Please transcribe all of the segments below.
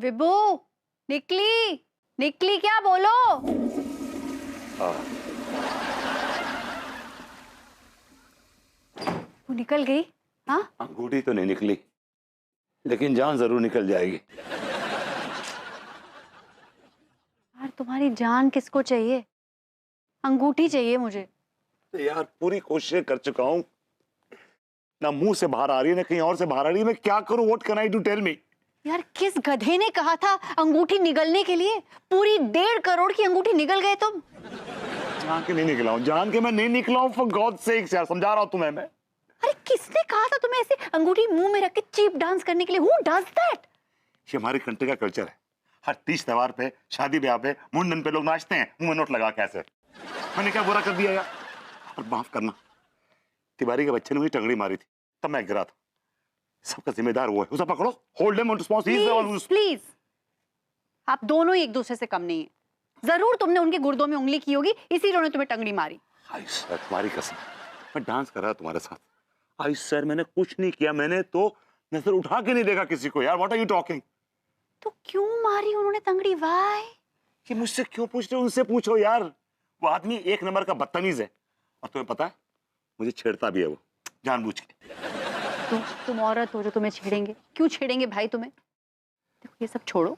विभू, निकली निकली क्या, बोलो। वो निकल गई? हाँ, अंगूठी तो नहीं निकली, लेकिन जान जरूर निकल जाएगी। यार तुम्हारी जान किसको चाहिए? अंगूठी चाहिए मुझे। तो यार पूरी कोशिश कर चुका हूं, ना मुंह से बाहर आ रही है ना कहीं और से बाहर आ रही है। मैं क्या करूं? What can I do, tell me. यार किस गधे ने कहा था अंगूठी निगलने के लिए? पूरी 1.5 करोड़ की अंगूठी निगल गए तुम। जान के नहीं निकला हूं, जान के मैं नहीं निकला हूं, फॉर गॉड सेक्स यार, समझा रहा हूं तुम्हें मैं। अरे किसने कहा था तुम्हें ऐसे अंगूठी मुंह में रख के चीप डांस करने के लिए? Who does that? ये हमारे कंट्री का कल्चर है। हर तीज त्योहार पे, शादी ब्याह पे, मुंडन पे लोग नाचते हैं मुंह में नोट लगा के ऐसे। मैंने क्या बुरा कर दिया यार? और माफ करना, तिवारी के बच्चे ने मुझे टंगड़ी मारी थी, तब मैं गिरा था। सबका जिम्मेदार वो है, उसे पकड़ो, होल्ड हिम रिस्पांसिबल। प्लीज, आप दोनों ही एक दूसरे से कम नहीं है। जरूर तुमने उनके गुर्दों में उंगली की होगी, इसीलिए उन्होंने तुम्हें टंगड़ी मारी। आई सर, तुम्हारी कसम, मैं डांस कर रहा तुम्हारे साथ। आई सर, मैंने कुछ नहीं किया, मैंने तो नजर उठा के नहीं देखा किसी को यार। What are you talking? तो क्यों मारी उन्होंने तंगड़ी? वाई? कि मुझसे क्यों पूछ रहे हो? उनसे पूछो यार। वो आदमी एक नंबर का बदतमीज है, और तुम्हें पता है मुझे छेड़ता भी है वो, जानबूझ के। तुम औरत हो जो तुम्हें छेड़ेंगे? क्यों छेड़ेंगे भाई तुम्हें? देखो ये सब छोड़ो,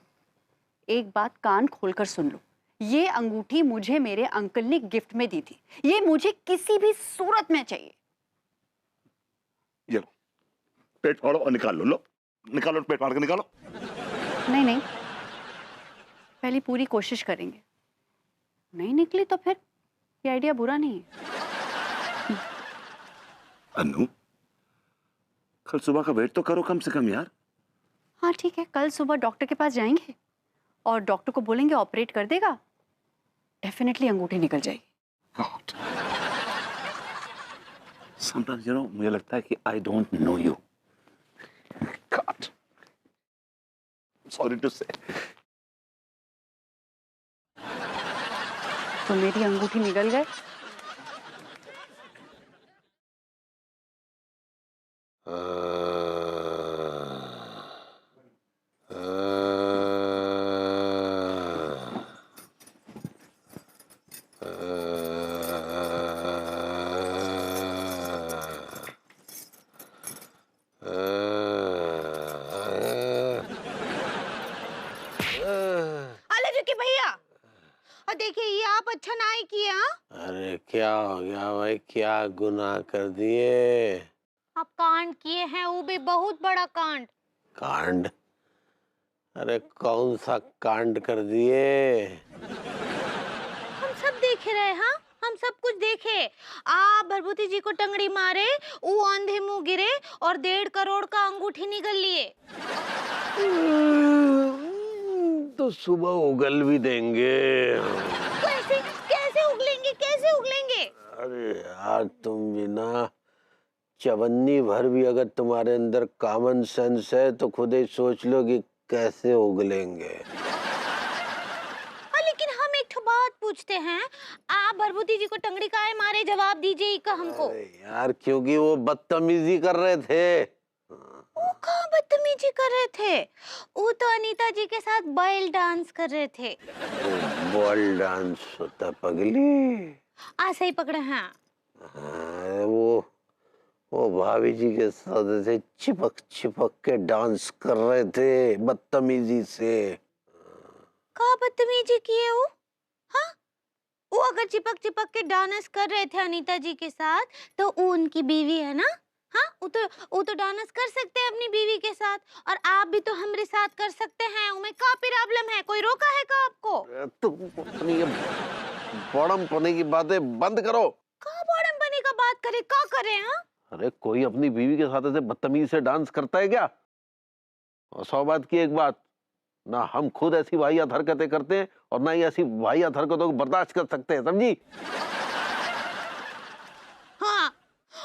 एक बात कान खोलकर सुन लो। ये अंगूठी मुझे मेरे अंकल ने गिफ्ट में दी थी। ये मुझे किसी भी सूरत में चाहिए। ये लो, पेट फाड़ो और निकाल लो। लो निकालो, पेट फाड़ के निकालो। नहीं नहीं, पहले पूरी कोशिश करेंगे। नहीं निकली तो फिर ये आइडिया बुरा नहीं है। अनु, कल सुबह का वेट तो करो कम से कम यार। हाँ ठीक है, कल सुबह डॉक्टर के पास जाएंगे और डॉक्टर को बोलेंगे ऑपरेट कर देगा। डेफिनेटली अंगूठी निकल जाएगी। God. Sometimes, you know, मुझे लगता है कि I don't know you. God. Sorry to say. तो मेरी अंगूठी निकल गए? देखिए ये आप अच्छा ना ही किया। अरे क्या हो गया भाई, क्या गुनाह कर दिए? आप कांड किए हैं, वो भी बहुत बड़ा कांड। कांड? अरे कौन सा कांड कर दिए? हम सब देख रहे, हाँ हम सब कुछ देखे। आप भरभूति जी को टंगड़ी मारे, वो अंधे मुंह गिरे और 1.5 करोड़ का अंगूठी निगल लिए। तो सुबह उगल भी देंगे। कैसे कैसे उगलेंगे, कैसे उगलेंगे? अरे यार तुम भी ना, चवन्नी भर भी अगर तुम्हारे अंदर कॉमन सेंस है तो खुद ही सोच लो कि कैसे उगलेंगे। लेकिन हम एक बात पूछते हैं, आप भरभूति जी को टंगड़ी काहे मारे? जवाब दीजिए का हमको। अरे यार क्योंकि वो बदतमीजी कर रहे थे। वो कहाँ बदतमीजी कर रहे थे? वो तो अनीता जी के साथ बॉयल डांस कर रहे थे। बॉयल डांस होता पगली? सही पकड़े हैं। वो भाभी जी के साथ ऐसे चिपक चिपक के डांस कर रहे थे बदतमीजी से। कहाँ बदतमीजी किए वो? हाँ, वो अगर चिपक चिपक के डांस कर रहे थे अनीता जी के साथ, तो वो उनकी बीवी है ना। हाँ, वो तो डांस कर सकते हैं अपनी बीवी के साथ, और आप भी तो हमारे साथ कर सकते हैं। उमें का प्रॉब्लम है? कोई रोका है का आपको? तुम अपनी ये बड़म पने की बातें बंद करो। का बड़म बने का बात करे, का करे? हाँ, अरे कोई अपनी बीवी के साथ ऐसे बदतमीजी से डांस करता है क्या? और 100 बात की एक बात, ना हम खुद ऐसी वाहियात हरकतें करते हैं और ना ही ऐसी वाहियात हरकतों को बर्दाश्त कर सकते हैं, समझी? हाँ,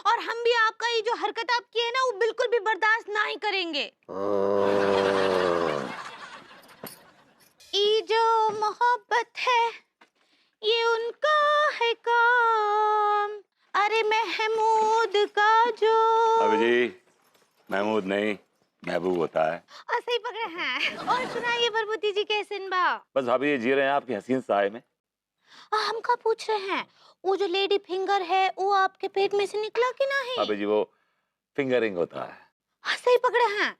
और हम भी आपका ये जो हरकत आप किए ना, वो बिल्कुल भी बर्दाश्त नहीं करेंगे। ये जो मोहब्बत है ये उनका है काम, अरे महमूद का जो। अभी जी, महमूद नहीं महबूब होता है। सही पकड़े हैं। और सुनाइए प्रभुति जी कैसे बा? बस भाभी ये जी रहे हैं आपकी हसीन साए में। हम का पूछ रहे हैं, वो जो लेडी फिंगर है वो आपके पेट में से निकला कि नहीं? भाभी जी वो फिंगरिंग होता है। हाँ सही पकड़े हैं।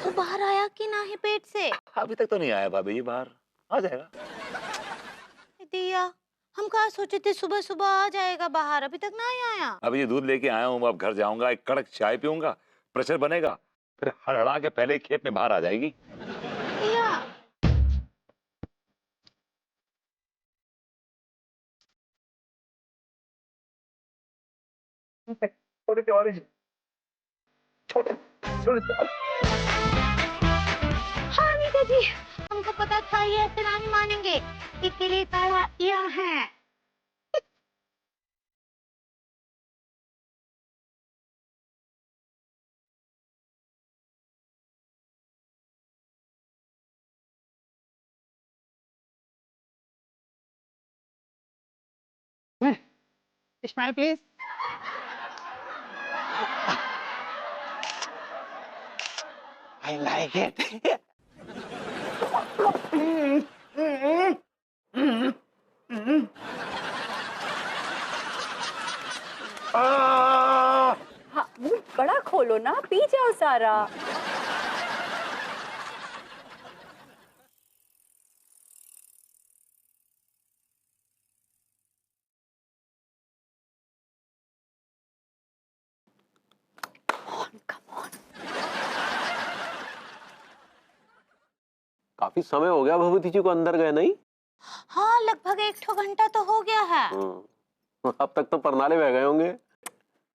वो बाहर आया कि नहीं पेट से? अभी तक तो नहीं आया भाभी जी, बाहर आ जाएगा। दिया, हम कहा सोचे थे सुबह सुबह आ जाएगा बाहर, अभी तक नहीं आया। अभी ये दूध लेके आया हूँ, अब घर जाऊंगा, एक कड़क चाय पीऊंगा, प्रेशर बनेगा, फिर हड़हड़ा के पहले ही खेत में बाहर आ जाएगी। दिया, हाँ नीता जी, हमको पता था ये ऐसे नहीं मानेंगे, इसीलिए ताला किया है। Smile, please. I like it. हाँ मुंह बड़ा खोलो ना, पी जाओ सारा। काफी समय हो गया भगवती जी को अंदर गए नहीं? हाँ लगभग 1 घंटा तो हो गया है। अब तक तो परनाले बह गए होंगे।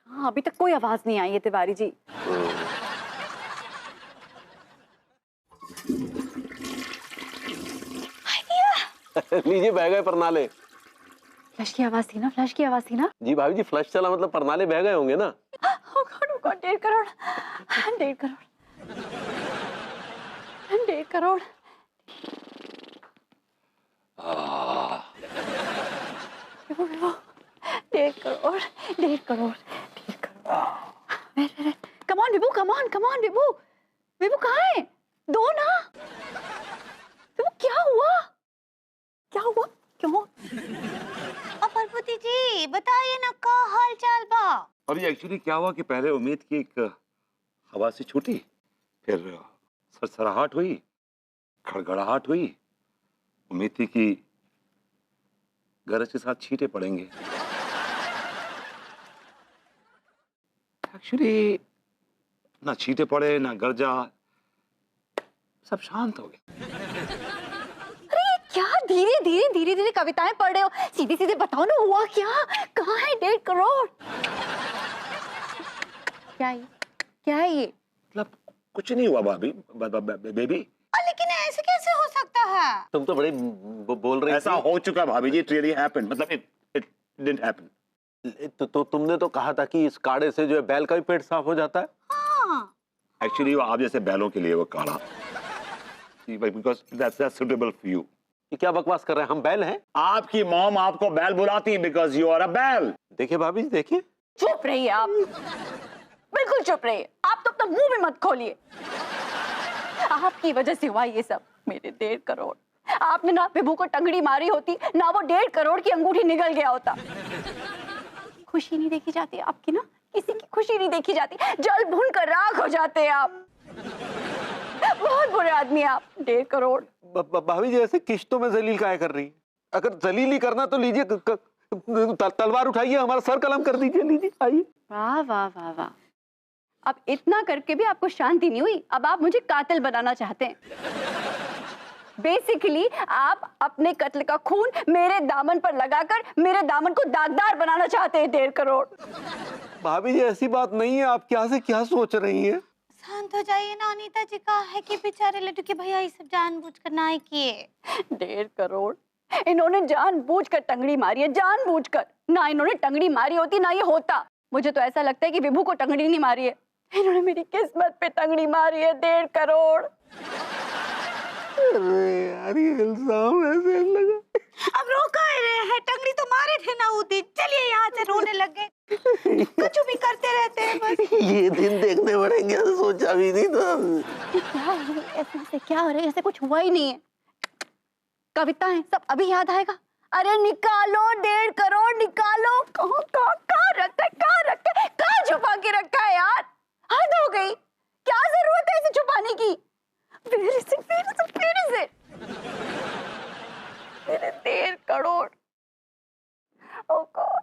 हाँ अभी तक कोई आवाज नहीं आई है तिवारी जी। लीजिए बह गए परनाले। फ्लश की आवाज थी ना, फ्लश की आवाज थी ना। जी भाभी जी फ्लश चला मतलब परनाले बह गए होंगे ना। Oh God, oh God, 1.5 crore, 1.5 crore, 1.5 crore. Vibhu, Vibhu, 1.5 crore, 1.5 crore, 1.5 crore. Come on Vibhu, come on Vibhu, Vibhu कहाँ है? दो ना। विभू क्या हुआ? क्या हुआ? क्यों? प्रभुति जी बताइए ना, का हाल चाल बा? और ये एक्चुअली क्या हुआ कि पहले उम्मीद की एक हवा से छूटी, फिर सरसराहट हुई, खड़खड़ाहट हुई, उम्मीद थी कि गरज के साथ छींटे पड़ेंगे। एक्चुअली ना छींटे पड़े ना गरजा, सब शांत हो गया। क्या धीरे धीरे कविताएं पढ़ रहे हो? सीधे सीधे बताओ ना, हुआ क्या? कहाँ है 1.5 करोड़? क्या है ये? मतलब कुछ नहीं हुआ भाभी, बेबी। लेकिन ऐसे कैसे हो सकता है? तुम तो बड़े बोल रहे ऐसा हो चुका भाभी जी, इट रियली हैपेंड, मतलब इट डिडंट हैपन। तो तुमने तो कहा था कि इस काढ़े से जो है बैल का भी पेट साफ हो जाता है। हाँ। एक्चुअली वो आप जैसे बैलों के लिए वो काढ़ा, because that's suitable for you. ये क्या बकवास कर रहे हैं? हम बैल हैं? आपकी मॉम आपको बैल बुलाती है बिकॉज यू आर अ बैल। देखिए भाभी जी, देखिए। चुप रहिए आप, बिल्कुल चुप रहिए। आप तो अपना मुंह भी मत खोलिए। आपकी वजह से हुआ ये सब। मेरे 1.5 करोड़, आपने ना विभू को टंगड़ी मारी होती ना, वो 1.5 करोड़ की अंगूठी निकल गया होता। खुशी नहीं देखी जाती आपकी ना, किसी की खुशी नहीं देखी जाती, जल भुन कर राख हो जाते हैं आप। बहुत बुरे आदमी हैं आप। 1.5 करोड़। भाभी जी ऐसे किश्तों में जलील काहे कर रही? अगर जलील ही करना तो लीजिए, तलवार उठाइए, हमारा सर कलम कर दीजिए। लीजिए आइए। वाह वाह वाह वाह, अब इतना करके भी आपको शांति नहीं हुई। अब आप मुझे कातिल बनाना चाहते हैं। बेसिकली आप अपने कत्ल का खून मेरे दामन पर लगाकर मेरे दामन को दागदार बनाना चाहते हैं। 1.5 करोड़। भाभी जी ऐसी बात नहीं है, आप क्या से क्या सोच रही हैं? शांत हो जाइए ना अनीता जी। का है कि बेचारे लड्डू के भैया ये सब जानबूझकर नहीं किए। 1.5 करोड़, इन्होंने जानबूझकर टंगड़ी मारी है, जानबूझकर। ना इन्होंने टंगड़ी मारी होती ना ये होता। मुझे तो ऐसा लगता है कि विभू को टंगड़ी नहीं मारी है, इन्होंने मेरी किस्मत पे टंगड़ी मारी है। 1.5 करोड़। अरे यार ये इल्जाम ऐसे लगा। अब रो काहे रहे हैं? टंगड़ी तो मारे थे ना उस दिन। चलिए यहाँ से, रोने लग गए। कुछ भी करते रहते हैं बस। ये दिन देखने पड़ेंगे, सोचा भी नहीं था। क्या हो रहा है? ऐसे क्या हो रहा है? ऐसे कुछ हुआ ही नहीं है। कविता है सब अभी याद आएगा। अरे निकालो 1.5 करोड़ निकालो। कहाँ रखा है? कहाँ छुपा के रखा है यार? हद हो गई। क्या जरूरत है इसे छुपाने की? फिर से 1.5 करोड़। ओह गॉड।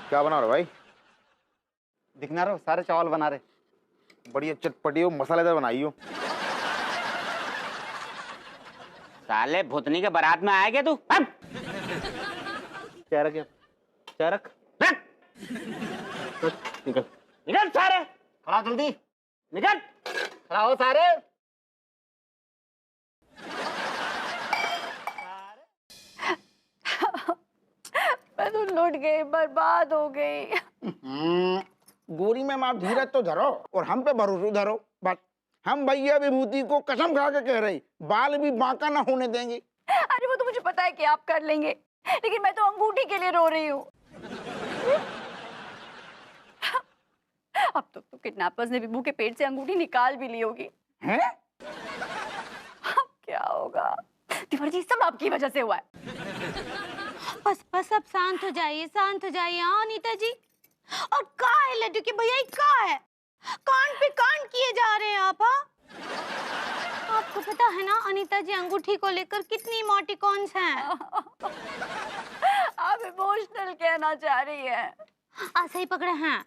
क्या बना रहे हो भाई? दिखना रहो, सारे चावल बना रहे। बढ़िया चटपटी हो, मसालेदार बनाई हो। साले भूतनी के बारात में आया क्या तू? हट! क्या रखे? क्या रख? रख! निकल। निकल सारे, खड़ा जल्दी, निकल, खड़ा हो सारे। मैं तो लुट गई, बर्बाद हो गई। गोरी मैम आप धीरज तो धरो और हम पे भरोसा धरो। बस हम भैया विभूति को कसम खा के कह रहे, बाल भी बांका ना होने देंगे। अरे वो तो मुझे पता है कि आप कर लेंगे, लेकिन मैं तो अंगूठी के लिए रो रही हूँ। अब तो किडनैपर्स ने विभू के पेट से अंगूठी निकाल भी ली होगी। हैं? अब क्या होगा? तिवारी जी सब आपकी वजह से हुआ है। बस बस अब शांत हो जाइए, शांत हो जाइए। हाँ अनीता जी। और का है लड्डू के भैया, का है? कान पे कान किए जा रहे हैं आप। हाँ आपको पता है ना अनीता जी अंगूठी को लेकर कितनी इमोटिकॉन्स हैं। आप इमोशनल कहना चाह रही है। ऐसे ही पकड़े हैं।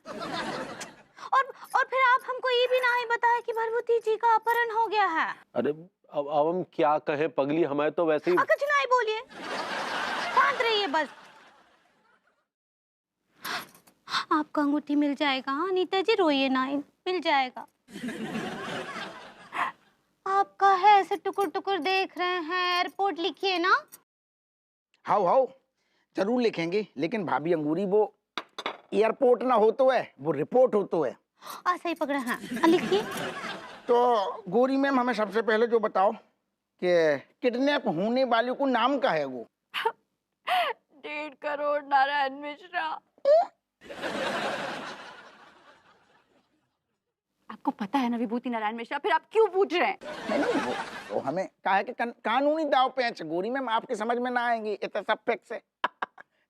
और फिर आप हमको ये भी नहीं बताया कि भरभूति जी का अपहरण हो गया है। अरे अब हम क्या कहें पगली, हमें तो वैसे ही। कुछ नहीं बोलिए, शांत रहिए बस। आपका अंगूठी मिल जाएगा। हाँ अनीता जी रोइए ना, मिल जाएगा। आपका है ऐसे टुकुर टुकुर देख रहे हैं। एयरपोर्ट लिखिए ना। हाउ हाउ जरूर लिखेंगे, लेकिन भाभी अंगूरी वो एयरपोर्ट ना हो तो है, वो रिपोर्ट हो तो है। ऐसे ही पकड़े हैं, लिखिए। तो गोरी मैम हमें सबसे पहले जो बताओ कि किडनैप होने वाले को नाम का है वो? 1.5 करोड़ नारायण मिश्रा। आपको पता है ना विभूति नारायण मिश्रा, फिर आप क्यों पूछ रहे हैं? नहीं वो हमें कहा है कि कानूनी दाव पेच गोरी मैम आपके समझ में ना आएंगे, इतना सब फैक्ट है।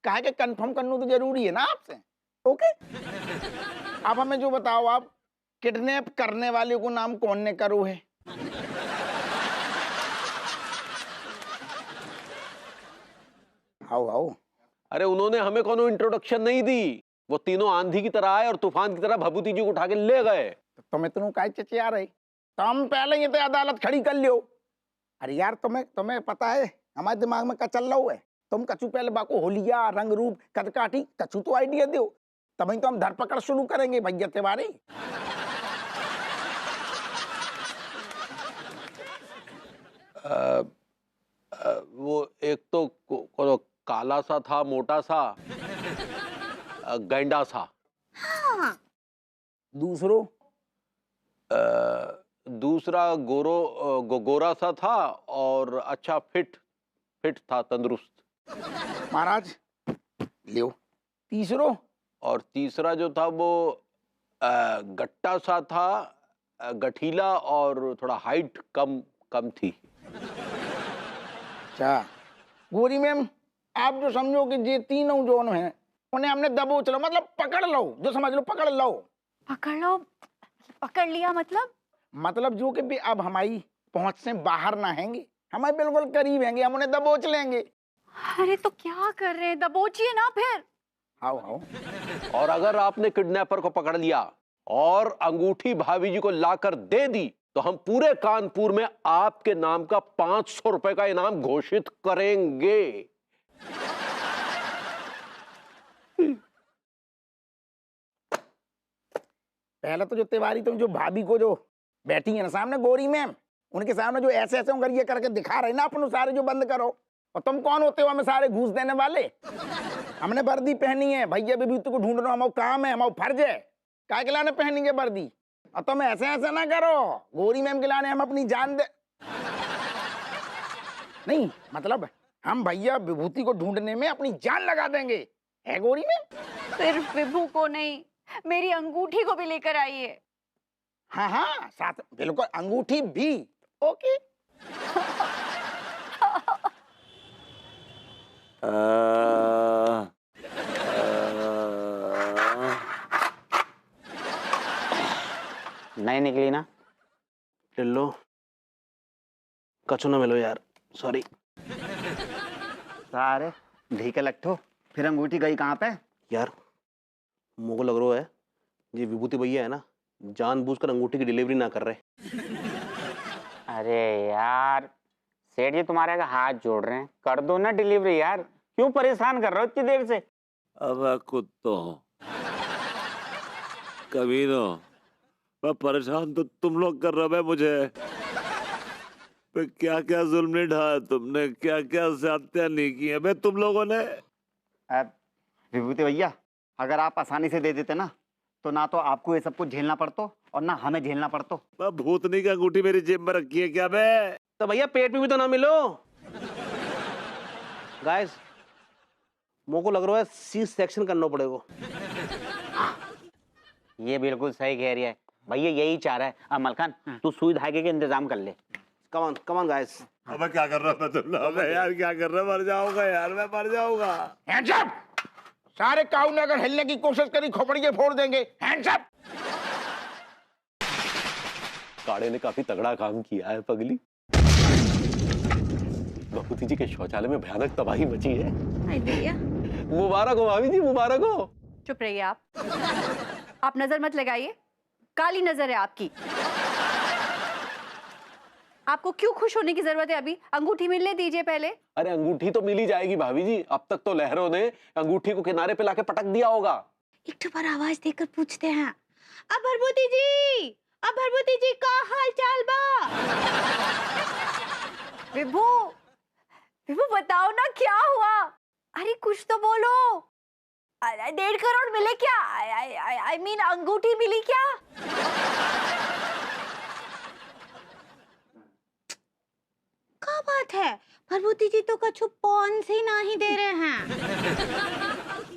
कहा है कि कंफर्म करना तो जरूरी है ना आपसे। ओके आप हमें जो बताओ, आप किडनैप करने वाले को नाम कौन ने करो है? आओ आओ। अरे उन्होंने हमें कोनो इंट्रोडक्शन नहीं दी, वो तीनों आंधी की तरह आए और तूफान की तरह भभूति जी को उठा के ले गए। तो तुम इतनों काय चचिया रहे? तुम पहले ये तो अदालत खड़ी कर लियो। अरे यार तुम्हें पता है हमारे दिमाग में क्या चल रहा है? तुम कछु पहले बाको होलिया रंग रूप कदकाठी कछु तो आइडिया दो, तभी तो हम धरपकड़ शुरू करेंगे भैया तिवारी। वो एक तो काला सा था, मोटा सा, गैंडा सा। हाँ। दूसरा गोरा सा था और अच्छा फिट था, तंदुरुस्त। महाराज लियो। और तीसरा जो था वो गट्टा सा था, गठीला और थोड़ा हाइट कम थी। अच्छा गोरी मैम आप जो समझो कि ये तीनों जोन हैं उन्हें हमने दबोच लो, मतलब पकड़ लो, जो समझ लो पकड़ लो। पकड़ लिया मतलब जो कि भी अब हमारी पहुंच से बाहर ना हैंगे, हमारे बिल्कुल करीब हैंगे, हम उन्हें दबोच लेंगे। अरे तो क्या कर रहे हैं? दबोचिए ना फिर। आओ आओ। और अगर आपने किडनैपर को पकड़ लिया और अंगूठी भाभी जी को लाकर दे दी तो हम पूरे कानपुर में आपके नाम का 500 रुपए का इनाम घोषित करेंगे। पहले तो जो तिवारी तुम जो भाभी को जो बैठी है ना सामने गोरी मैम, उनके सामने जो ऐसे ऐसे उंगली ये करके दिखा रहे ना अपन सारे जो बंद करो। और तुम कौन होते हो हमें सारे घूस देने वाले? हमने वर्दी पहनी है भैया विभूति को ढूंढना हमारा काम है, हमारा फर्ज है। काय के लाने पहनेंगे वर्दी? और तुम ऐसे ऐसे ना करो, गोरी मैम के लाने हम अपनी जान दे। नहीं मतलब हम भैया विभूति को ढूंढने में अपनी जान लगा देंगे, है गौरी में। सिर्फ विभू को नहीं, मेरी अंगूठी को भी लेकर आइए। हाँ हाँ साथ बिल्कुल, अंगूठी भी। ओके। नहीं निकली ना? टिल्लो कछु ना मिलो यार, सॉरी। सारे ढीके लट्ठो, फिर अंगूठी गई कहाँ पे? यार मुझको लग रहा है ये विभूति भैया है ना, जानबूझकर अंगूठी की डिलीवरी ना कर रहे। अरे यार सेठ जी तुम्हारे आगे हाथ जोड़ रहे हैं, कर दो ना डिलीवरी यार, क्यों परेशान कर रहे हो इतनी देर से? अब कुत्तो कमीनो, मैं परेशान तो तुम लोग कर रहे हो मुझे। पे क्या क्या जुल्म नहीं ढाया तुमने, क्या क्या ज्यादतियां नहीं की है बे तुम लोगों ने। विभूति भैया अगर आप आसानी से दे देते ना, तो ना तो आपको ये सब कुछ झेलना पड़तो और ना हमें झेलना पड़तो। मैं भूतनी की अंगूठी मेरी जेब में रखी है क्या बे? तो भैया पेट में भी तो ना मिलो। गाइस मुझको लग रहा है सी सेक्शन करना पड़ेगा। ये बिल्कुल सही कह रही है भैया, यही चाह रहा है। अब मलखान तू सुई धागे के इंतजाम कर ले। Come on guys. अबे क्या कर रहा है तुम लोग? अबे यार क्या कर रहा है? मर जाऊंगा यार, मैं मर जाऊंगा। Hands up! सारे काऊ ने अगर हिलने की कोशिश करी खोपड़िए फोड़ देंगे। Hands up! काड़े ने काफी तगड़ा काम किया है पगली। भभूति जी के शौचालय में भयानक तबाही मची है। मुबारक हो भाभी जी, मुबारक हो। चुप रहिए आप नजर मत लगाइए, काली नजर है आपकी। आपको क्यों खुश होने की जरूरत है? अभी अंगूठी मिलने दीजिए पहले। अरे अंगूठी तो मिल ही जाएगी भाभी जी, अब तक तो लहरों ने अंगूठी को किनारे पे लाके पटक दिया होगा। एक बार आवाज देकर पूछते हैं, अब भरभूति जी का हाल चाल बा? विभू, विभू बताओ ना क्या हुआ? अरे कुछ तो बोलो। 1.5 करोड़ मिले क्या? I mean अंगूठी मिली क्या? क्या बात है, भरभूति जी तो कछु पॉन्स ही नहीं दे रहे हैं।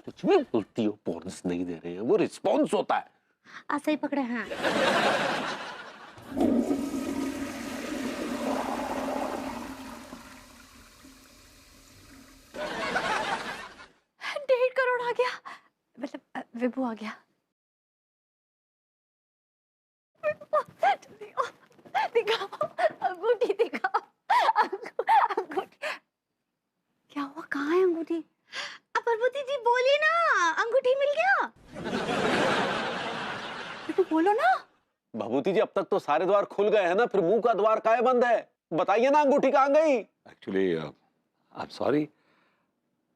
कुछ भी बोलती हो, पॉन्स नहीं दे रहे हैं, वो रिस्पॉन्स होता है। ऐसे ही पकड़े हैं। 1.5 करोड़ आ गया, मतलब विभू आ गया। दिखाओ अंगूठी, दिखाओ अंगूठी। क्या हुआ, कहाँ है अंगूठी? अब भरभूति जी बोलिए ना, अंगूठी मिल गया? विभू बोलो ना। भभूति जी अब तक तो सारे द्वार खुल गए हैं ना, फिर मुंह का द्वार काहे बंद है? बताइए ना अंगूठी कहाँ गई? एक्चुअली आई एम सॉरी,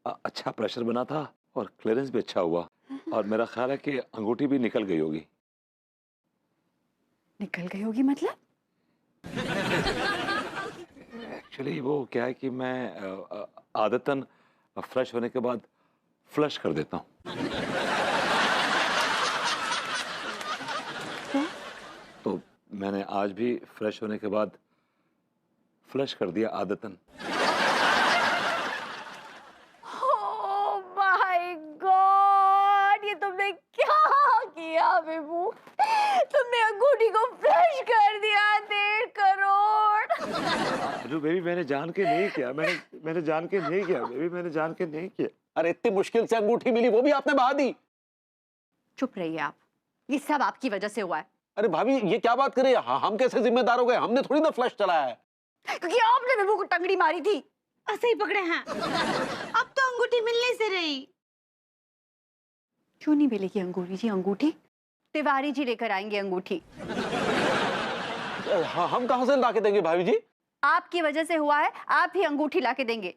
अच्छा प्रेशर बना था और क्लियरेंस भी अच्छा हुआ, और मेरा ख्याल है कि अंगूठी भी निकल गई होगी। निकल गई होगी मतलब? एक्चुअली वो क्या है कि मैं आदतन फ्रेश होने के बाद फ्लश कर देता हूँ। तो मैंने आज भी फ्रेश होने के बाद फ्लश कर दिया आदतन। ओह माय गॉड, ये तुमने क्या किया विभू? तुमने अंगूठी को फ्लश कर दिया। 1.5 करोड़। अरे बेबी मैंने जान के नहीं किया, मैंने जान के नहीं किया बेबी, मैंने जान के नहीं किया। अरे इतनी मुश्किल से अंगूठी मिली, वो भी आपने बहा दी। चुप रहिए आप, ये सब आपकी वजह से हुआ है। अरे भाभी ये क्या बात करे, हम कैसे जिम्मेदार हो गए? हमने थोड़ी ना फ्लश चलाया है। क्योंकि आपने विभू को टंगड़ी मारी थी। ऐसे ही पकड़े हैं। अब तो अंगूठी मिलने से रही। क्यों नहीं मिलेगी अंगूठी जी? अंगूठी तिवारी जी लेकर आएंगे अंगूठी। हम कहां से ला के देंगे भाभी जी? आपकी वजह से हुआ है, आप ही अंगूठी लाके देंगे।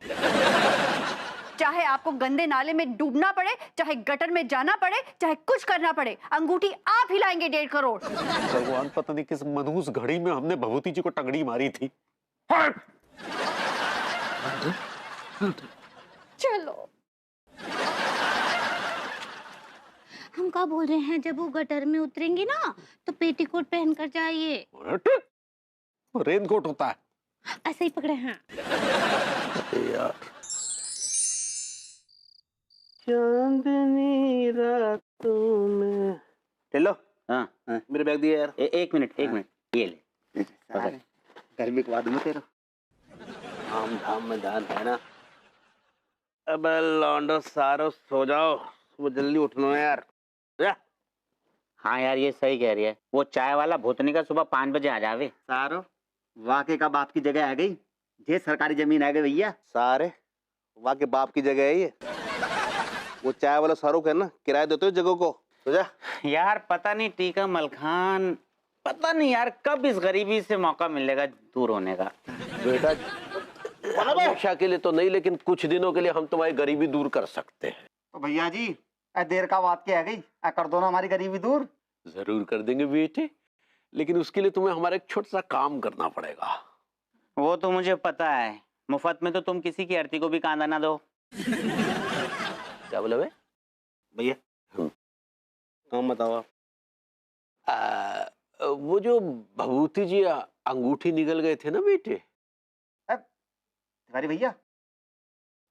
चाहे आपको गंदे नाले में डूबना पड़े, चाहे गटर में जाना पड़े, चाहे कुछ करना पड़े, अंगूठी आप ही लाएंगे। 1.5 करोड़। भगवान पता नहीं किस मनहूस घड़ी में हमने भभूति जी को टंगड़ी मारी थी। चलो हम क्या बोल रहे हैं, जब वो गटर में उतरेंगे ना तो पेटीकोट पहन कर जाइए। रेनकोट होता है। ऐसे ही पकड़े। हाँ यार चांदनी रातों में। ले लो। हाँ मेरे बैग दिया यार। एक मिनट ये ले। सारे गर्मी के बाद में तेरा आम धाम में जान है ना। अबे लौंडो सारो सो जाओ, वो जल्दी उठना है यार। जा। हाँ यार ये सही कह रही है, वो चाय वाला भूतनी का सुबह 5 बजे आ जावे। सारो वाकई का बाप की जगह आ गई, ये सरकारी जमीन आ गई भैया। सारे वहाँ के बाप की जगह है ये। वो चाय वाला शाहरुख है ना, किराया देते हो जगह को। तो जा। यार पता नहीं टीका मलखान, पता नहीं यार कब इस गरीबी से मौका मिलेगा दूर होने का। बेटा हमेशा के लिए तो नहीं, लेकिन कुछ दिनों के लिए हम तुम्हारी गरीबी दूर कर सकते हैं। तो भैया जी देर का बात क्या है गई, कर दो ना हमारी गरीबी दूर। जरूर कर देंगे बेटे, लेकिन उसके लिए तुम्हें हमारा एक छोटा सा काम करना पड़ेगा। वो तो मुझे पता है, मुफ्त में तो तुम किसी की आरती को भी कांदा ना दो। क्या बोला बे? भैया काम बताओ आप। वो जो भभूति जी अंगूठी निकल गए थे ना बेटे। तिवारी भैया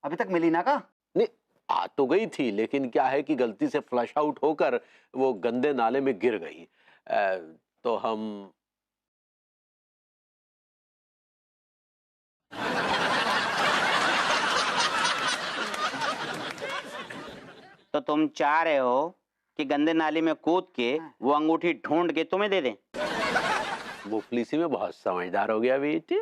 अभी तक मिली ना का? नहीं आ तो गई थी, लेकिन क्या है कि गलती से फ्लश आउट होकर वो गंदे नाले में गिर गई। तो हम तो तुम चाह रहे हो कि गंदे नाली में कूद के वो अंगूठी ढूंढ के तुम्हें दे दें? मुफलिसी में बहुत समझदार हो गया बेटे।